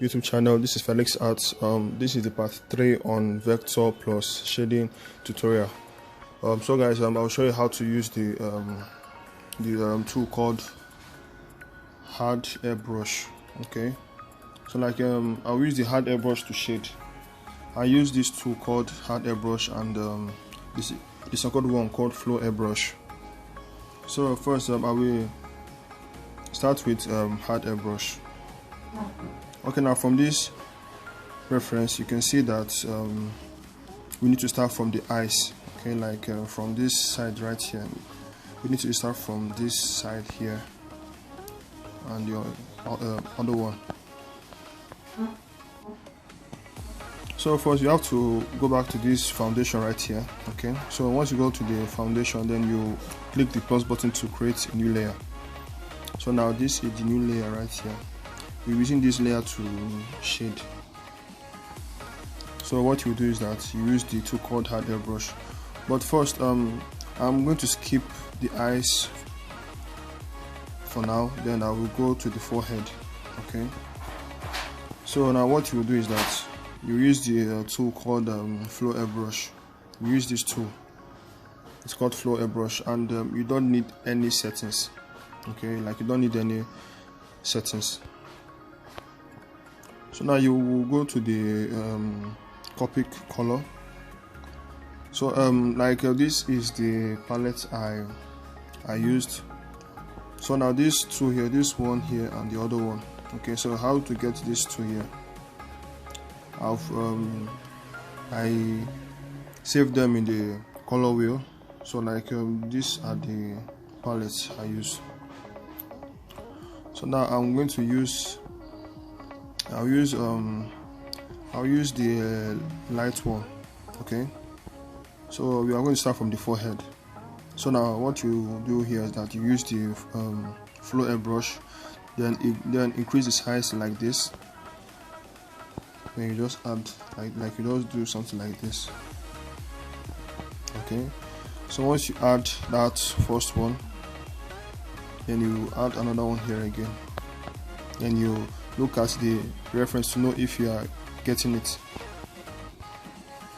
YouTube channel. This is Felix Arts. This is the part 3 on vector plus shading tutorial. So guys, I'll show you how to use the tool called hard airbrush. Okay, so like I'll use the hard airbrush to shade. I use this tool called hard airbrush and this second one called flow airbrush. So first I will start with hard airbrush. Okay, now from this reference you can see that we need to start from the eyes. Okay, like from this side right here, we need to start from this side here and your other one. So first you have to go back to this foundation right here. Okay, so once you go to the foundation, then you click the plus button to create a new layer. So now this is the new layer right here. We're using this layer to shade. So what you do is that you use the tool called hard airbrush. But first I'm going to skip the eyes for now, then I will go to the forehead. Okay, so now what you will do is that you use the tool called flow airbrush. You use this tool, it's called flow airbrush, and you don't need any settings. Okay, like you don't need any settings. So now you will go to the Copic color. So this is the palette I used. So now these two here, this one here and the other one. Okay, so how to get these two here? I saved them in the color wheel. So like these are the palettes I use. So now I'm going to use I'll use the light one. Okay, so we are going to start from the forehead. So now what you do here is that you use the flow airbrush, then increase the size like this. Then you just add like you just do something like this. Okay, so once you add that first one, then you add another one here again. Then you look at the reference to know if you are getting it.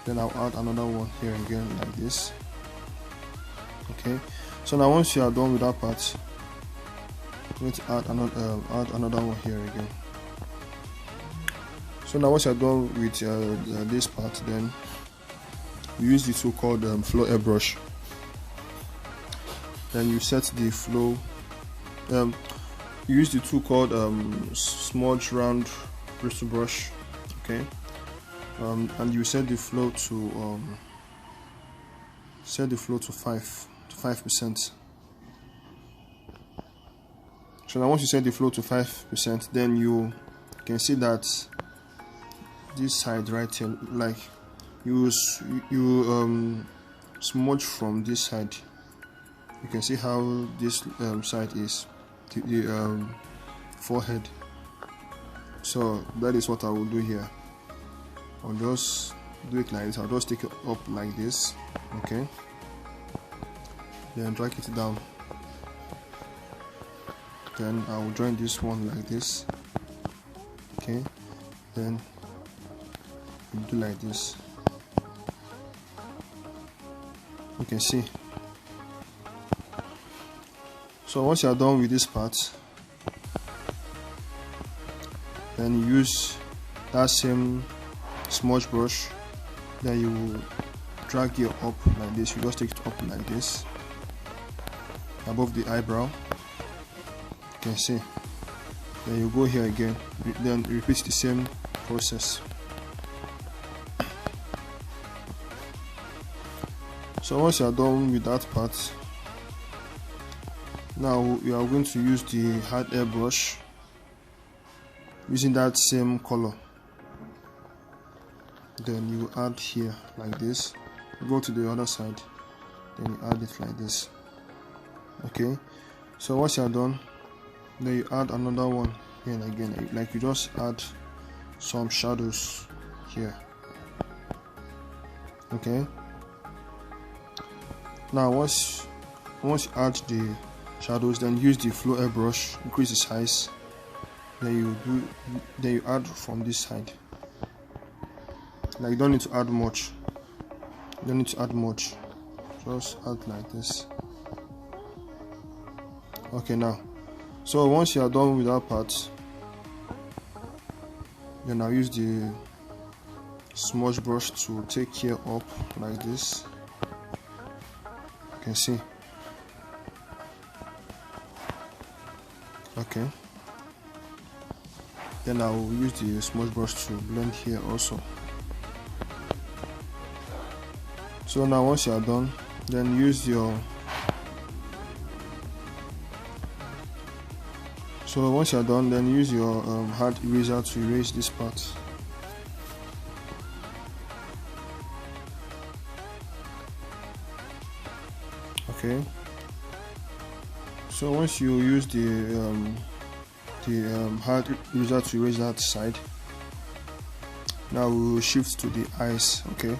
Then I'll add another one here again like this. Okay, so now once you are done with that part, I'm going to add another one here again. So now once you are done with this part, then you use the tool called flow airbrush. Then you set the flow. You use the tool called Smudge Bristle brush. Okay, and you set the flow to 5%. So now once you set the flow to 5%, then you can see that this side right here, like you smudge from this side. You can see how this side is the forehead. So that is what I will do here. I'll just do it like this. I'll just take it up like this. Okay, then drag it down. Then I will join this one like this. Okay, then do like this. You can see. So once you are done with this part, then you use that same smudge brush. Then you will drag it up like this. You just take it up like this above the eyebrow. You can see. Then you go here again. Then repeat the same process. So once you are done with that part, now we are going to use the hard airbrush using that same color. Then you add here like this. You go to the other side, then you add it like this. Okay, so once you are done, then you add another one here and again, like you just add some shadows here. Okay, now once you add the shadows, then use the flow airbrush, increase the size. then you add from this side. Like, you don't need to add much. You don't need to add much. Just add like this. Okay, now, so once you are done with that part, then I'll use the smudge brush to take care up like this. You can see. Okay. Then I will use the smudge brush to blend here also. So now once you are done, then use your hard eraser to erase this part. Okay. So once you use the hard eraser to erase that side, now we will shift to the eyes. Okay.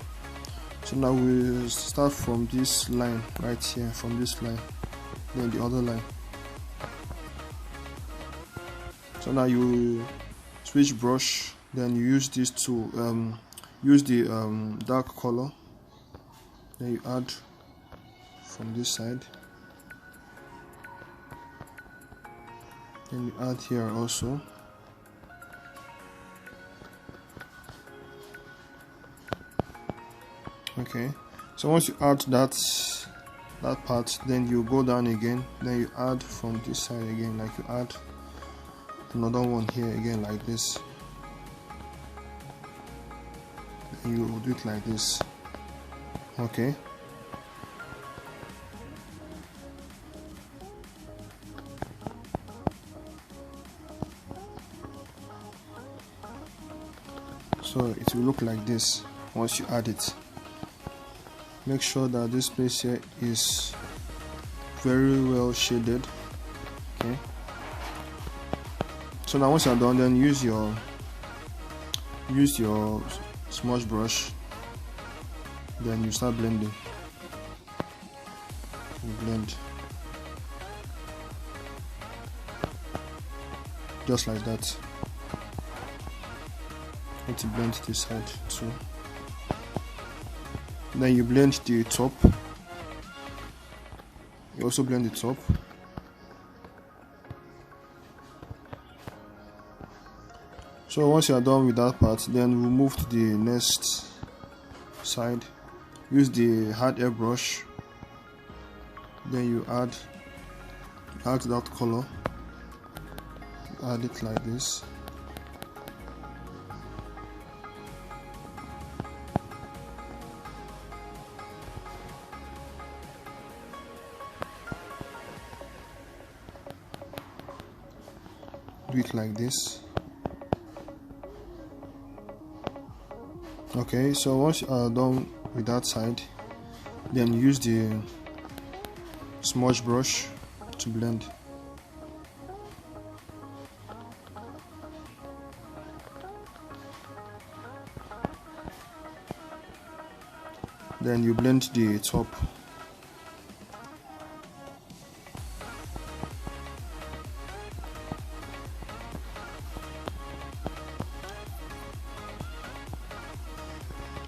So now we'll start from this line right here, from this line, then the other line. So now you switch brush, then you use this to use the dark color, then you add from this side, then you add here also. Okay, so once you add that part, then you go down again, then you add from this side again, like you add another one here again like this, and you will do it like this. Okay, so it will look like this once you add it. Make sure that this place here is very well shaded. Okay, so now once you're done, then use your smudge brush, then you start blending. You blend just like that. Need to blend this side too. Then you blend the top. You also blend the top. So once you are done with that part, then we'll move to the next side. Use the hard airbrush. Then you add that color. Add it like this. Do it like this. Okay, so once you are done with that side, then use the smudge brush to blend. Then you blend the top.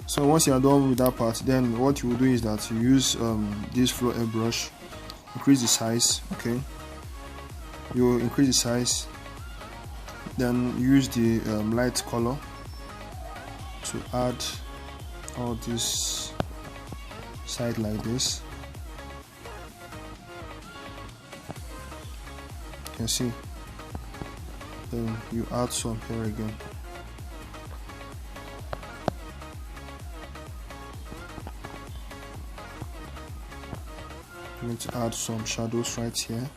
So once you are done with that part, then what you will do is that you use this floor airbrush, increase the size. Okay, you increase the size, then use the light color to add all this side like this. You can see. Then you add some here again. I'm going to add some shadows right here.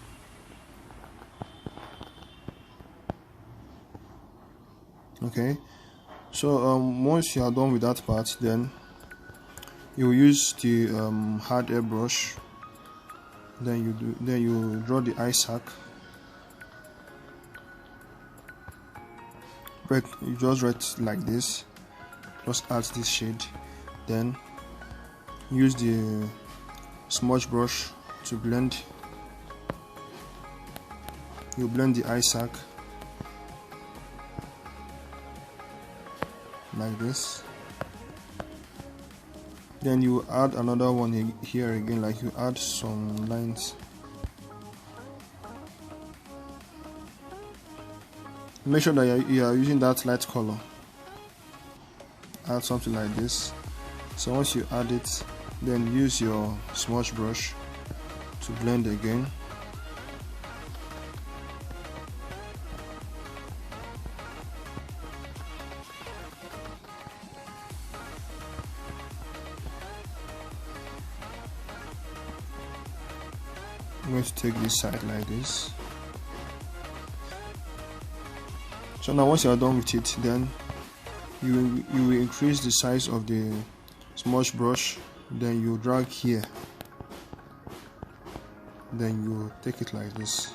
Okay, so once you are done with that part, then you use the hard airbrush. Then you draw the eye sac. You just write like this. Just add this shade. Then use the smudge brush to blend. You blend the eye sac. like this. Then you add another one here again, like you add some lines. Make sure that you are using that light color. Add something like this. So once you add it, then use your smudge brush to blend again. I'm going to take this side like this. So now once you are done with it, then you will increase the size of the smudge brush, then you drag here, then you take it like this.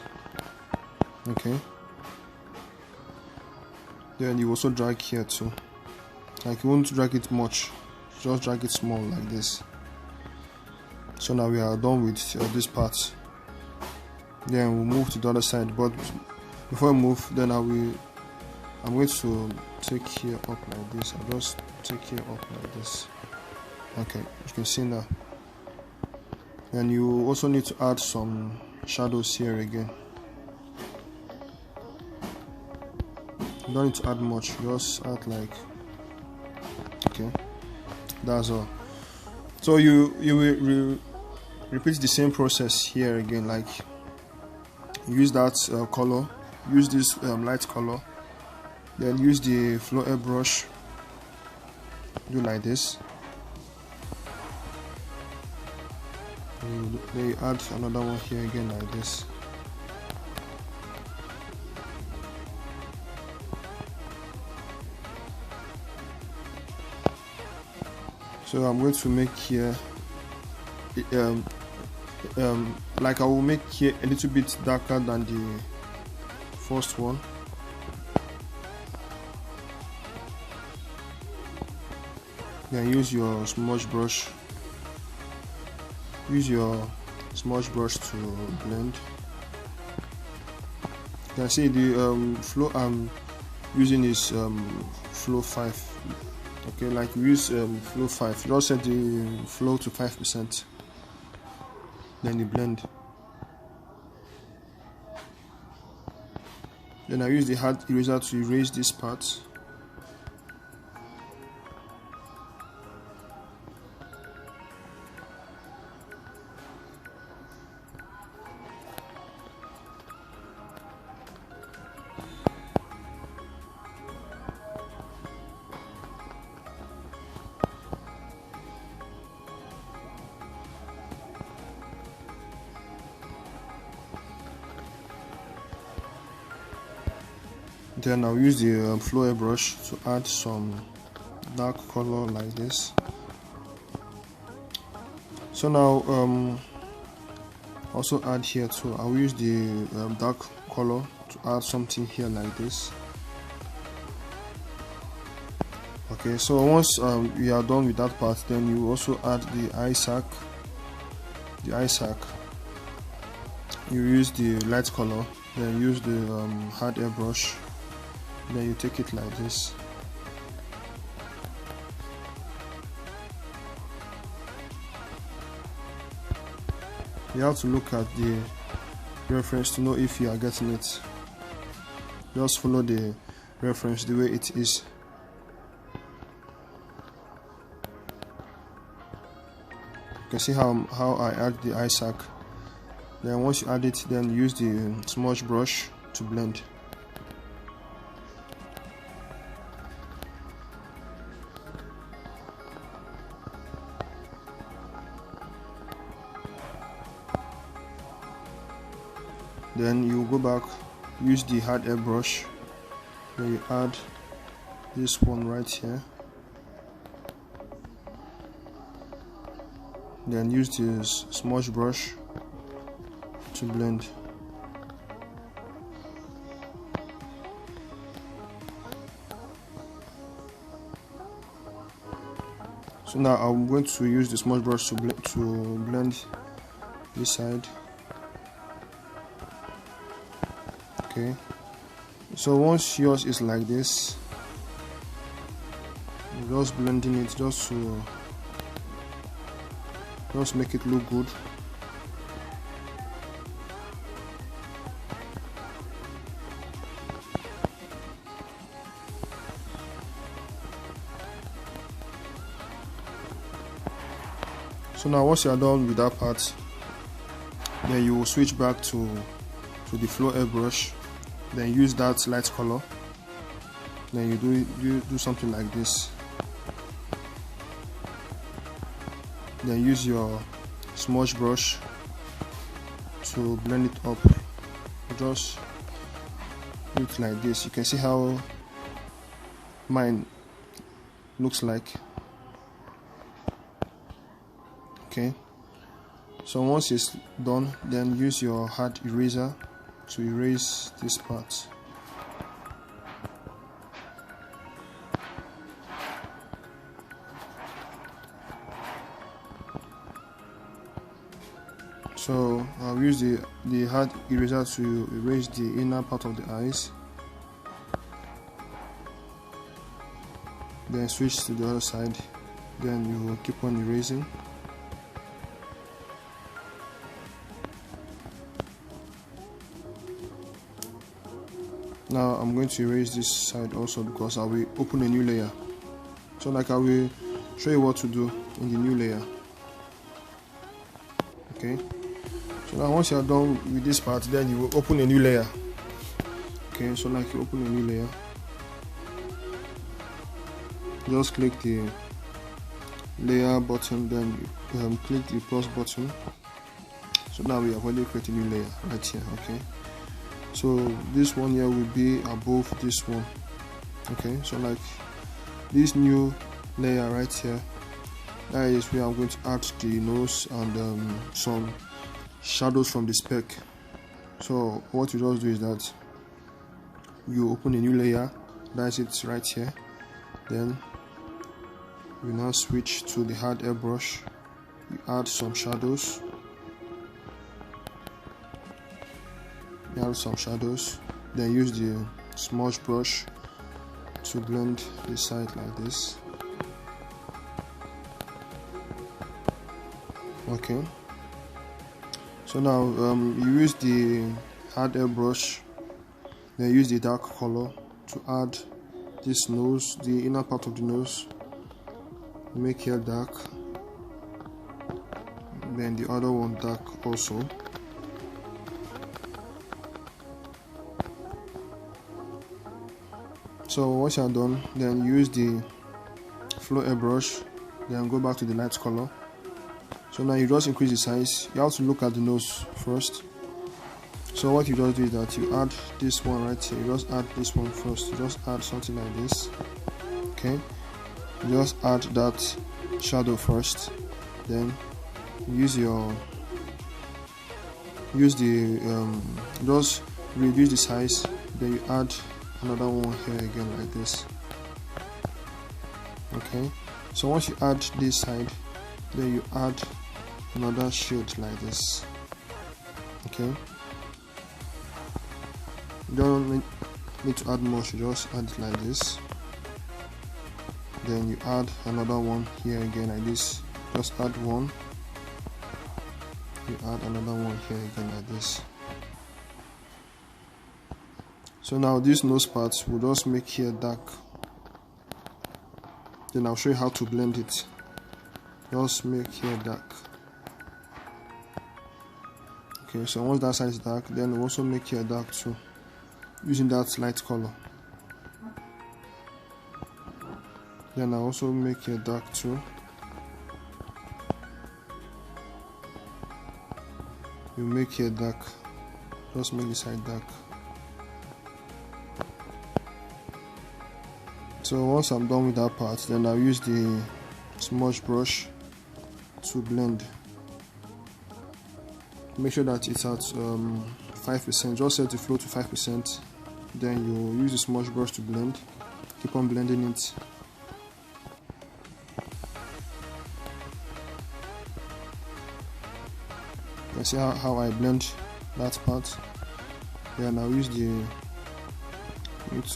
Okay, then you also drag here too, like you won't drag it much, just drag it small like this. So now we are done with this part. Then we'll move to the other side, but before we move, then I'm going to take here up like this. I'll just take here up like this. Okay, you can see now. And you also need to add some shadows here again. You don't need to add much, just add like, okay, that's all. So you will repeat the same process here again, like use that color, use this light color, then use the flow airbrush, do like this. Then you add another one here again like this. So I'm going to make here like I will make here a little bit darker than the first one. Then use your smudge brush. Use your smudge brush to blend. You can see the flow I'm using is flow 5. Okay, like we use flow 5. You also set the flow to 5%. Then you blend. Then I use the hard eraser to erase this part. Then I'll use the flow airbrush to add some dark color like this. So now also add here too. I'll use the dark color to add something here like this. Okay, so once we are done with that part, then you also add the eye sac. The eye sac, you use the light color, then use the hard airbrush. Then you take it like this. You have to look at the reference to know if you are getting it. Just follow the reference the way it is. You can see how I add the eye sac. Then once you add it, then use the smudge brush to blend. Then you go back, use the hard airbrush, then you add this one right here, then use the smudge brush to blend. So now I'm going to use the smudge brush to blend this side. Okay, so once yours is like this, just blending it just make it look good. So now once you are done with that part, then you will switch back to the floor airbrush, then use that light color, then you do something like this, then use your smudge brush to blend it up. Just do it like this. You can see how mine looks like. Okay, so once it's done, then use your hard eraser to erase this part. So I'll use the hard eraser to erase the inner part of the eyes, then switch to the other side, then you will keep on erasing. Now I'm going to erase this side also because I will open a new layer. So like I will show you what to do in the new layer. Okay, so now once you are done with this part, then you will open a new layer. Okay, so like you open a new layer, just click the layer button, then click the plus button. So now we have already created a new layer right here. Okay, so this one here will be above this one. Okay, so like this new layer right here, that is where I'm going to add the nose and some shadows from the speck. So what you just do is that you open a new layer, that's it right here, then you now switch to the hard airbrush, you add some shadows, then use the smudge brush to blend the side like this. Okay, so now you use the hard airbrush, then use the dark color to add this nose, the inner part of the nose, make here dark, then the other one dark also. So once you are done, then use the floor airbrush, then go back to the light color. So now you just increase the size. You have to look at the nose first. So what you just do is that you add this one right here. You just add this one first. You just add something like this. Okay, you just add that shadow first, then just reduce the size, then you add another one here again like this. Okay, so once you add this side, then you add another shade like this. Okay, you don't need to add much, you just add it like this, then you add another one here again like this. Just add one, you add another one here again like this. So now this nose part will just make here dark, then I'll show you how to blend it. Just make here dark. Okay, so once that side is dark, then we'll also make here dark too, using that light color. Then I'll also make here dark too. You make here dark, just make the side dark. So once I'm done with that part, then I'll use the smudge brush to blend. Make sure that it's at 5%, just set the flow to 5%, then you use the smudge brush to blend. Keep on blending it. You can see how I blend that part. Then I'll use to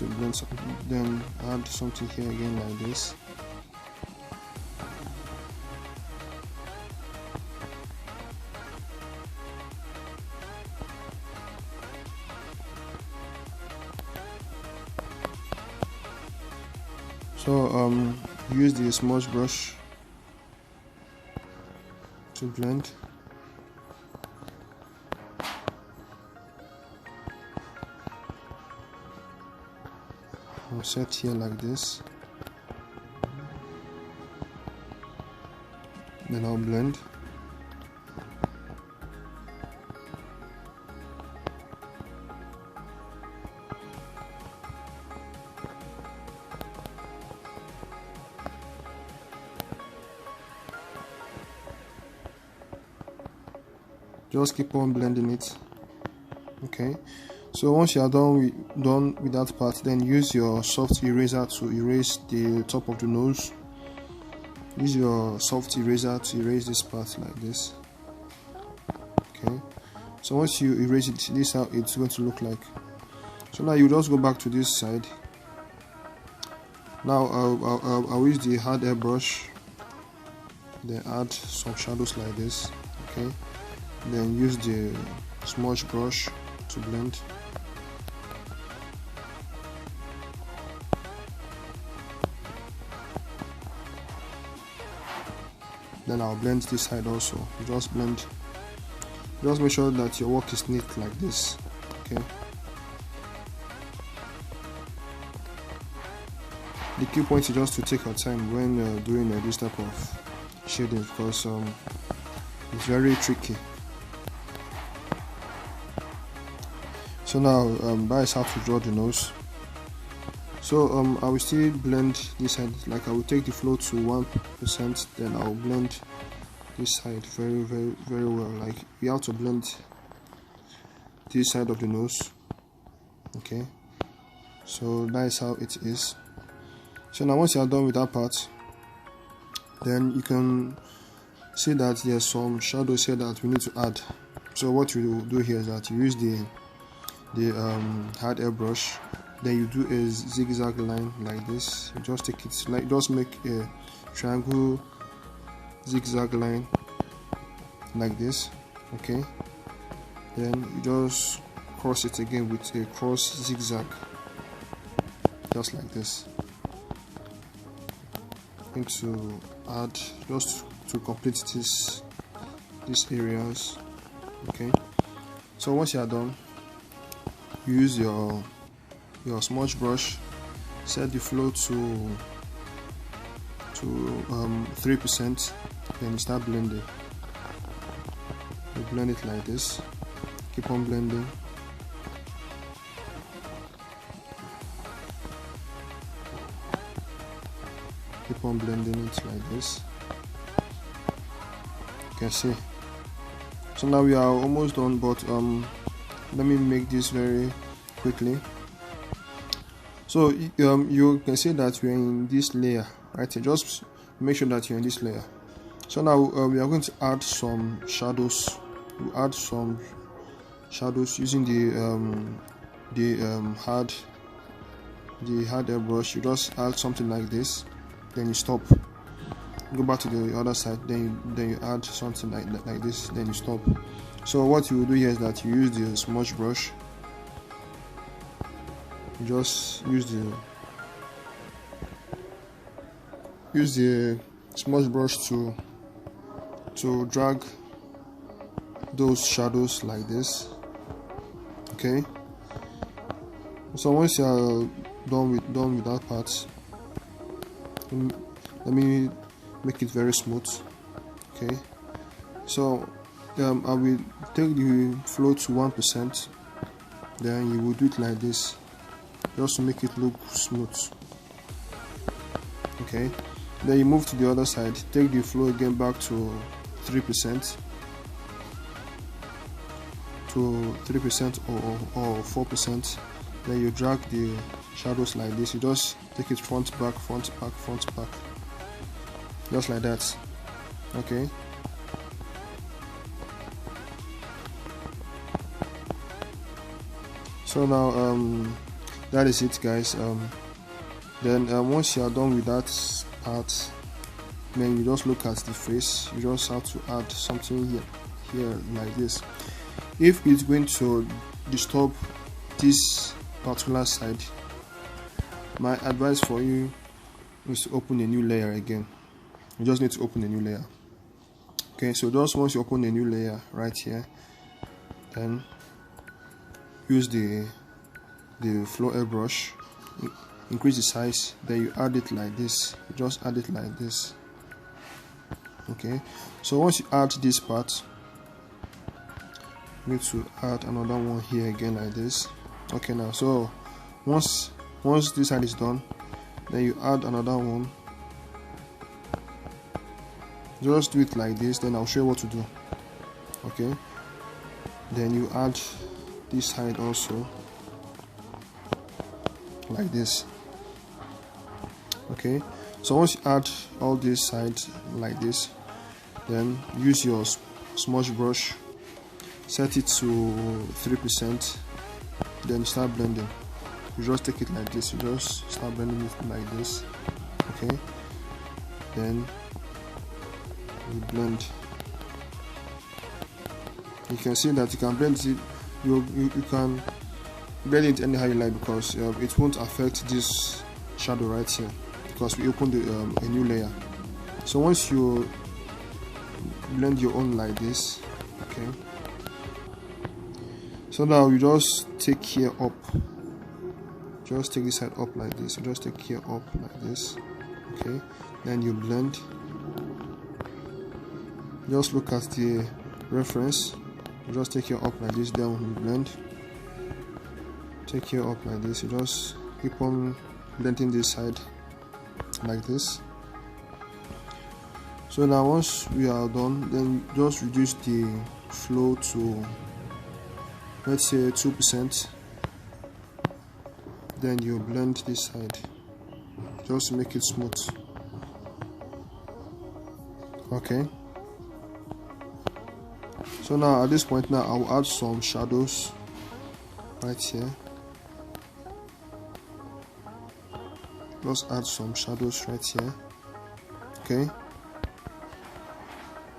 blend something, then add something here again like this. So use the smudge brush to blend. I'll set here like this, then I'll blend. Just keep on blending it. Okay, so once you are done with that part, then use your soft eraser to erase the top of the nose. Use your soft eraser to erase this part like this. Okay, so once you erase it, this is how it's going to look like. So now you just go back to this side. Now I'll use the hard airbrush, then add some shadows like this. Okay, then use the smudge brush to blend. Then I'll blend this side also. Just blend. Just make sure that your work is neat like this. Okay. The key point is just to take your time when doing this type of shading, because it's very tricky. So now that is how to draw the nose. So I will still blend this side, like I will take the flow to 1%, then I'll blend this side very well. Like you have to blend this side of the nose. Okay, so that is how it is. So now once you are done with that part, then you can see that there's some shadows here that we need to add. So what you will do here is that you use the hard airbrush, then you do a zigzag line like this. You just take it, like just make a triangle zigzag line like this. Okay, then you just cross it again with a cross zigzag, just like this. I'm going to add just to complete these areas. Okay, so once you are done, use your smudge brush, set the flow to 3%, then start blending. You blend it like this, keep on blending. Keep on blending it like this. You can see. So now we are almost done, but let me make this very quickly. So you can see that we are in this layer, right? Just make sure that you're in this layer. So now we are going to add some shadows. We add some shadows using the hard airbrush. You just add something like this, then you stop. Go back to the other side, then you add something like this, then you stop. So what you will do here is that you use the smudge brush. You just use the smudge brush to drag those shadows like this. Okay, so once you are done with that part, let me make it very smooth. Okay, so I will take the flow to 1%, then you will do it like this, just to make it look smooth. Okay, then you move to the other side, take the flow again back to 3%, or 4%. Then you drag the shadows like this. You just take it front back, just like that. Okay, so now that is it, guys. Then once you are done with that part, then you just look at the face. You just have to add something here like this. If it's going to disturb this particular side, my advice for you is to open a new layer again. You just need to open a new layer. Okay, so just once you open a new layer right here, then use the flow airbrush, increase the size, then you add it like this. You just add it like this. Okay, so once you add this part, you need to add another one here again like this. Okay, now so once this side is done, then you add another one. Just do it like this, then I'll show you what to do. Okay, then you add this side also like this. Okay, so once you add all these sides like this, then use your smudge brush, set it to 3%, then start blending. You just take it like this, you just start blending it like this. Okay, then you blend. You can see that you can blend it, you can blend it anyhow you like, because it won't affect this shadow right here, because we opened a new layer. So once you blend your own like this, okay, so now you just take here up, just take this side up like this, you just take here up like this. Okay, then you blend. Just look at the reference, you just take your up like this, then you blend. Take your up like this, you just keep on blending this side like this. So now once we are done, then just reduce the flow to, let's say, 2%. Then you blend this side just to make it smooth. Okay, so now at this point, now I'll add some shadows right here. Just add some shadows right here. Okay,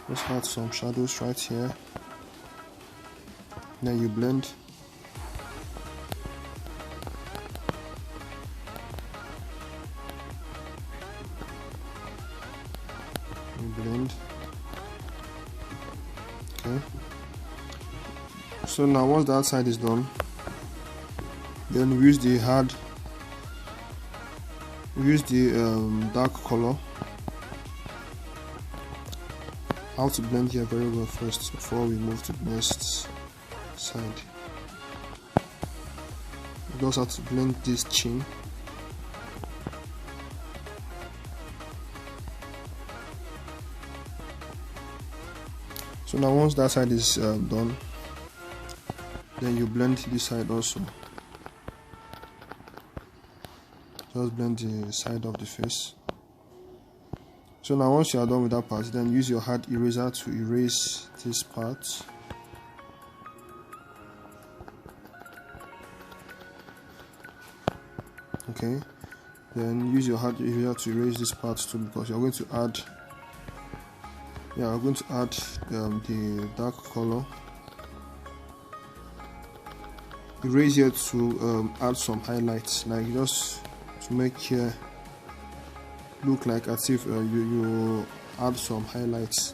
just add some shadows right here. Then you blend. You blend. Okay, so now once that side is done, then we use the dark color. How to blend here very well first before we move to the next side. You just have to blend this chin. So now once that side is done, then you blend this side also. Just blend the side of the face. So now once you are done with that part, then use your hard eraser to erase this part. Okay, then use your hard eraser to erase this part too, because you're going to add the dark color. Erase here to add some highlights, like just to make here look like as if you add some highlights.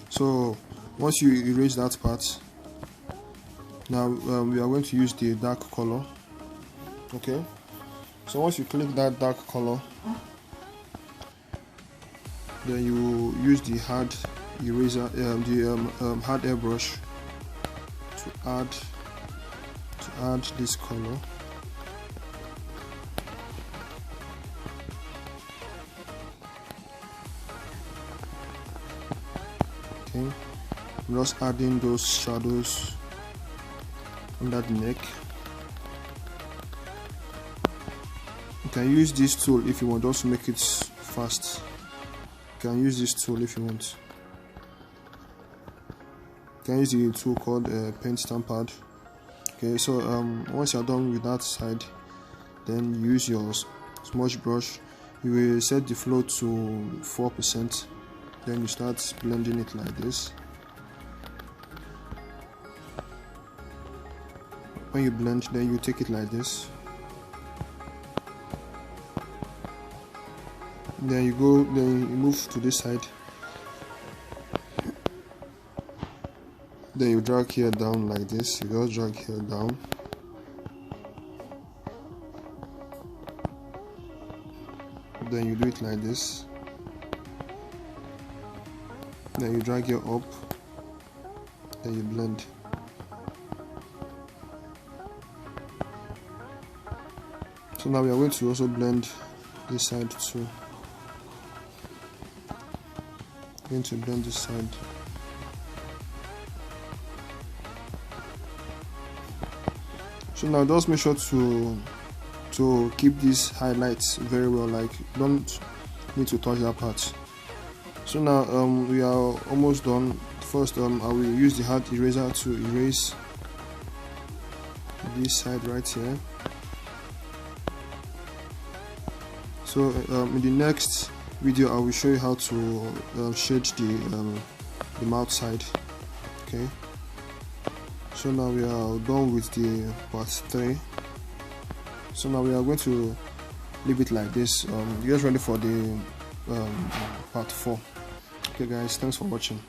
So once you erase that part, now we are going to use the dark color. Okay, so once you click that dark color, then you use the hard eraser, hard airbrush to add this color. Okay, I'm just adding those shadows under the neck. You can use this tool if you want, just to make it fast. You can use this tool if you want. You can use the tool called paint tamperd. Okay, so once you're done with that side, then use your smudge brush. You will set the flow to 4%. Then you start blending it like this. When you blend, then you take it like this. then you move to this side, then you drag here down like this. You just drag here down, then you do it like this, then you drag here up, then you blend. So now we are going to also blend this side too. I'm going to blend this side. So now just make sure to keep these highlights very well, like don't need to touch that part. So now we are almost done. First I will use the hard eraser to erase this side right here. So in the next video I will show you how to shade the mouth side. Okay, so now we are done with the part 3. So now we are going to leave it like this. Get ready for the part 4. Okay guys, thanks for watching.